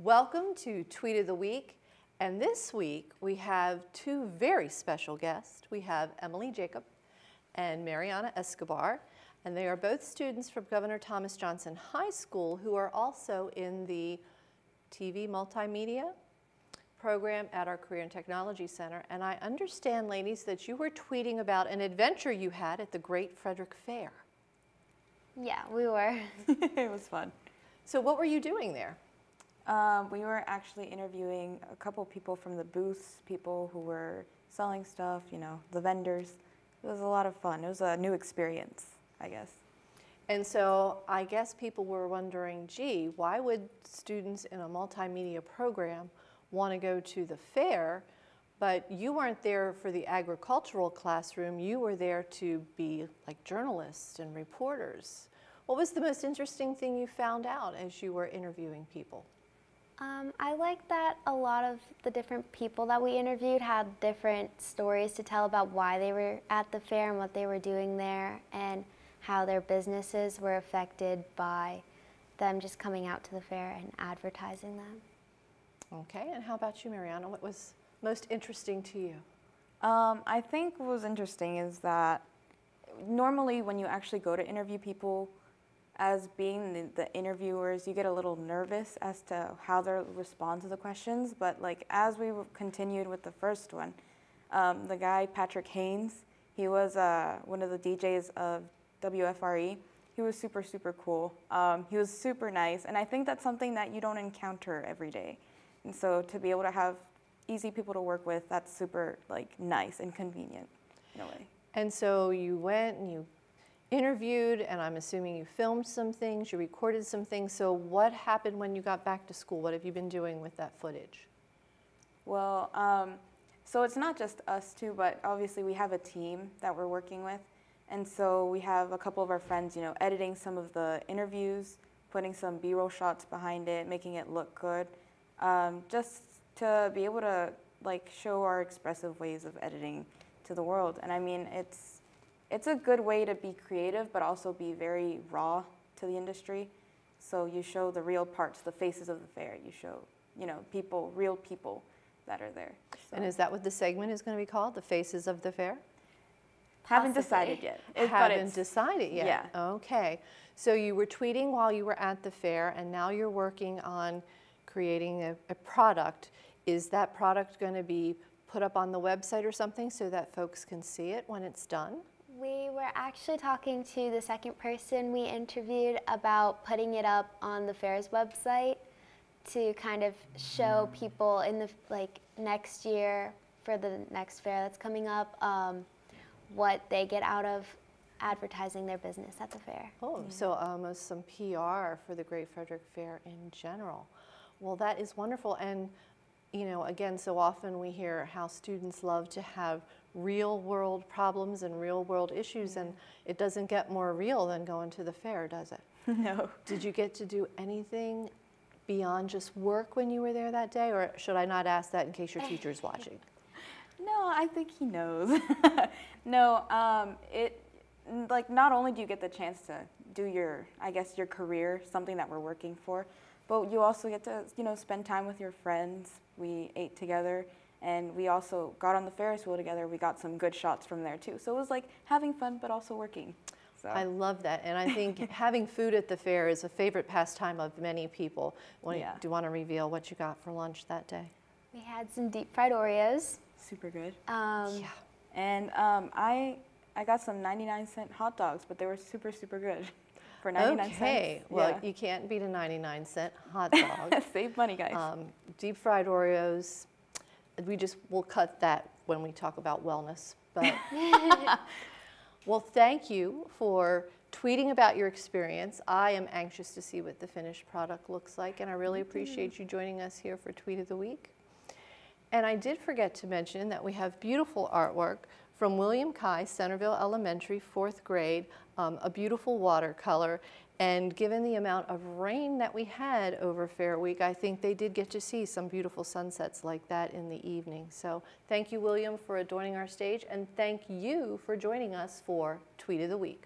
Welcome to Tweet of the Week, and this week we have two very special guests. We have Emily Jacob and Mariana Escobar, and they are both students from Governor Thomas Johnson High School who are also in the TV Multimedia program at our Career and Technology Center. And I understand, ladies, that you were tweeting about an adventure you had at the Great Frederick Fair. Yeah, we were. It was fun. So what were you doing there? We were actually interviewing a couple people from the booths, people who were selling stuff, you know, the vendors. It was a lot of fun. It was a new experience, I guess. And so I guess people were wondering, gee, why would students in a multimedia program want to go to the fair? But you weren't there for the agricultural classroom. You were there to be like journalists and reporters. What was the most interesting thing you found out as you were interviewing people? I like that a lot of the different people that we interviewed had different stories to tell about why they were at the fair and what they were doing there and how their businesses were affected by them just coming out to the fair and advertising them. Okay, and how about you, Mariana? What was most interesting to you? I think what was interesting is that normally when you actually go to interview people, as being the interviewers, you get a little nervous as to how they'll respond to the questions. But like as we continued with the first one, the guy, Patrick Haynes, he was one of the DJs of WFRE. He was super, super cool. He was super nice. And I think that's something that you don't encounter every day. And so to be able to have easy people to work with, that's super like nice and convenient in a way. And so you went and you interviewed, and I'm assuming you filmed some things, you recorded some things. So what happened when you got back to school? What have you been doing with that footage? Well, so it's not just us two, but obviously we have a team that we're working with. And so we have a couple of our friends, you know, editing some of the interviews, putting some B-roll shots behind it, making it look good, just to be able to like show our expressive ways of editing to the world. And I mean, it's a good way to be creative, but also be very raw to the industry. So you show the real parts, the faces of the fair. You show, you know, people, real people that are there. So. And is that what the segment is going to be called, The Faces of the Fair? Haven't decided yet. Haven't decided yet. Yeah. Okay. So you were tweeting while you were at the fair, and now you're working on creating a product. Is that product going to be put up on the website or something so that folks can see it when it's done? We were actually talking to the second person we interviewed about putting it up on the fair's website to kind of show people in the next year for the next fair that's coming up what they get out of advertising their business at the fair. Oh, so almost some PR for the Great Frederick Fair in general. Well, that is wonderful. And you know, again, so often we hear how students love to have real world problems and real world issues, and it doesn't get more real than going to the fair, does it? No. Did you get to do anything beyond just work when you were there that day, or should I not ask that in case your teacher's watching? No, I think he knows. No, like not only do you get the chance to do your, I guess, your career, something that we're working for, but you also get to, you know, spend time with your friends. We ate together, and we also got on the Ferris wheel together. We got some good shots from there too. So it was like having fun, but also working. So. I love that, and I think having food at the fair is a favorite pastime of many people. Do you want to reveal what you got for lunch that day? We had some deep fried Oreos. Super good. Yeah. And I got some 99-cent hot dogs, but they were super, super good. For 99 cents. Okay, well, you can't beat a 99-cent hot dog. Save money, guys. Deep fried Oreos, we'll cut that when we talk about wellness. But well, thank you for tweeting about your experience. I am anxious to see what the finished product looks like, and I really appreciate you joining us here for Tweet of the Week. And I did forget to mention that we have beautiful artwork from William Kai, Centerville Elementary, 4th grade, a beautiful watercolor. And given the amount of rain that we had over Fair Week, I think they did get to see some beautiful sunsets like that in the evening. So thank you, William, for adorning our stage, and thank you for joining us for Tweet of the Week.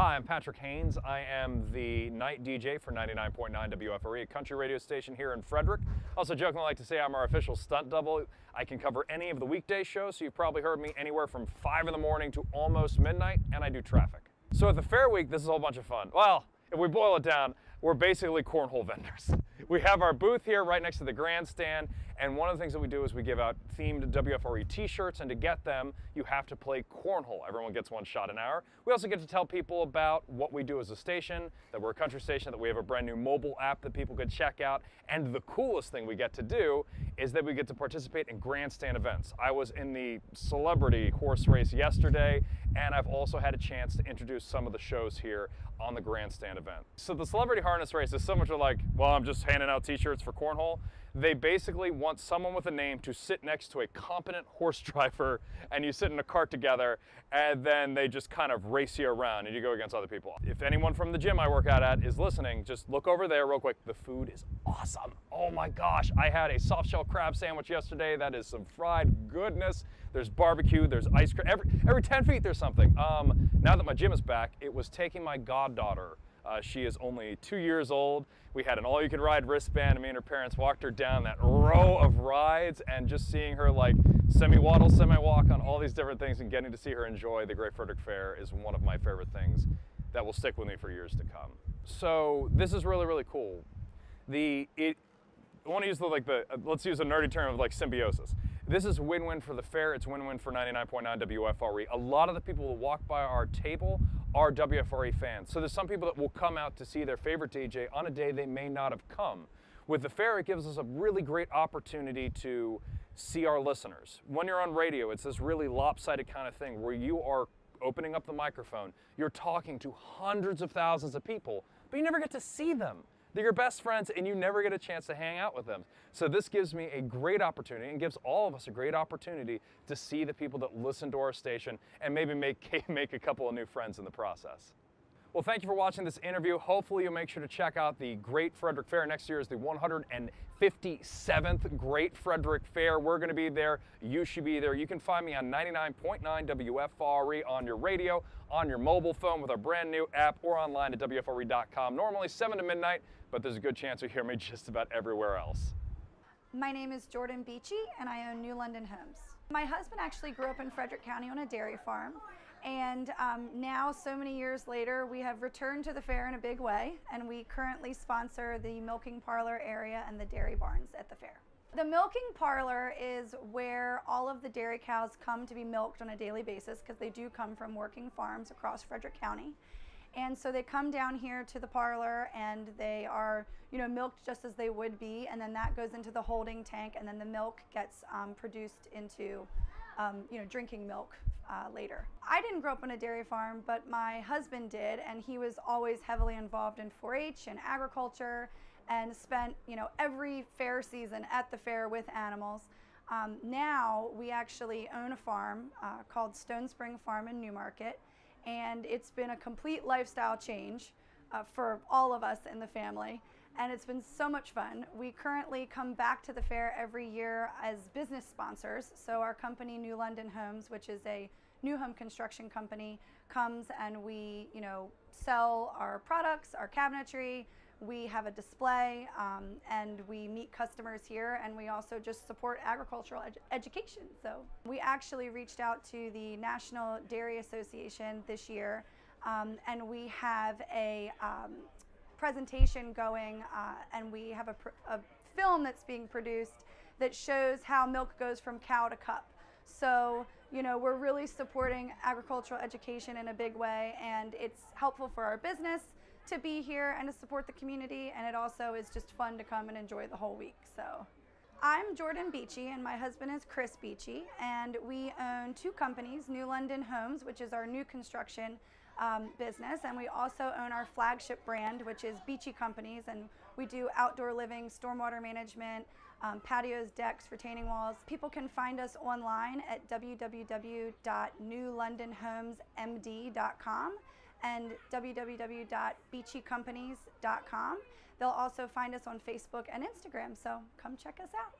Hi, I'm Patrick Haynes. I am the night DJ for 99.9 WFRE, a country radio station here in Frederick. Also jokingly like to say I'm our official stunt double. I can cover any of the weekday shows, so you've probably heard me anywhere from 5 in the morning to almost midnight, and I do traffic. So at the Fair Week, this is a whole bunch of fun. Well, if we boil it down, we're basically cornhole vendors. We have our booth here right next to the grandstand, and one of the things that we do is we give out themed WFRE t-shirts, and to get them, you have to play cornhole. Everyone gets one shot an hour. We also get to tell people about what we do as a station, that we're a country station, that we have a brand new mobile app that people could check out, and the coolest thing we get to do is that we get to participate in grandstand events. I was in the celebrity horse race yesterday, and I've also had a chance to introduce some of the shows here on the grandstand event. So the celebrity harness race is so much like, well, I'm just handing out t-shirts for cornhole. They basically want someone with a name to sit next to a competent horse driver, and you sit in a cart together, and then they just kind of race you around and you go against other people. If anyone from the gym I work out at is listening, just look over there real quick. The food is awesome. Oh my gosh, I had a soft shell crab sandwich yesterday. That is some fried goodness. There's barbecue, there's ice cream. Every 10 feet there's something. Now that my gym is back, it was taking my goddaughter. She is only 2 years old. We had an all-you-can-ride wristband, and me and her parents walked her down that row of rides, and just seeing her like semi-waddle, semi-walk on all these different things and getting to see her enjoy the Great Frederick Fair is one of my favorite things that will stick with me for years to come. So this is really, really cool. I want to use let's use a nerdy term of like symbiosis. This is win-win for the fair, it's win-win for 99.9 WFRE. A lot of the people who walk by our table are WFRE fans. So there's some people that will come out to see their favorite DJ on a day they may not have come. With the fair, it gives us a really great opportunity to see our listeners. When you're on radio, it's this really lopsided kind of thing where you are opening up the microphone, you're talking to hundreds of thousands of people, but you never get to see them. They're your best friends, and you never get a chance to hang out with them. So this gives me a great opportunity, and gives all of us a great opportunity to see the people that listen to our station and maybe make a couple of new friends in the process. Well, thank you for watching this interview. Hopefully you'll make sure to check out the Great Frederick Fair. Next year is the 157th Great Frederick Fair. We're going to be there. You should be there. You can find me on 99.9 WFRE on your radio, on your mobile phone with our brand new app, or online at WFRE.com. Normally 7 to midnight, but there's a good chance you'll hear me just about everywhere else. My name is Jordan Beachy, and I own New London Homes. My husband actually grew up in Frederick County on a dairy farm. And now, so many years later, we have returned to the fair in a big way, and we currently sponsor the milking parlor area and the dairy barns at the fair. The milking parlor is where all of the dairy cows come to be milked on a daily basis, because they do come from working farms across Frederick County. And so they come down here to the parlor, and they are, milked just as they would be, and then that goes into the holding tank, and then the milk gets produced into, drinking milk later. I didn't grow up on a dairy farm, but my husband did, and he was always heavily involved in 4-H and agriculture, and spent, every fair season at the fair with animals. Now we actually own a farm called Stone Spring Farm in Newmarket, and it's been a complete lifestyle change for all of us in the family, and it's been so much fun. We currently come back to the fair every year as business sponsors. So our company, New London Homes, which is a new home construction company, comes and we, sell our products, our cabinetry. We have a display, and we meet customers here, and we also just support agricultural education. So we actually reached out to the National Dairy Association this year, and we have a presentation going, and we have a film that's being produced that shows how milk goes from cow to cup. So, we're really supporting agricultural education in a big way, and it's helpful for our business to be here and to support the community, and it also is just fun to come and enjoy the whole week. So I'm Jordan Beachy, and my husband is Chris Beachy, and we own 2 companies, New London Homes, which is our new construction business, and we also own our flagship brand, which is Beachy Companies, and we do outdoor living, stormwater management, patios, decks, retaining walls. People can find us online at www.newlondonhomesmd.com and www.beachycompanies.com. They'll also find us on Facebook and Instagram, so come check us out.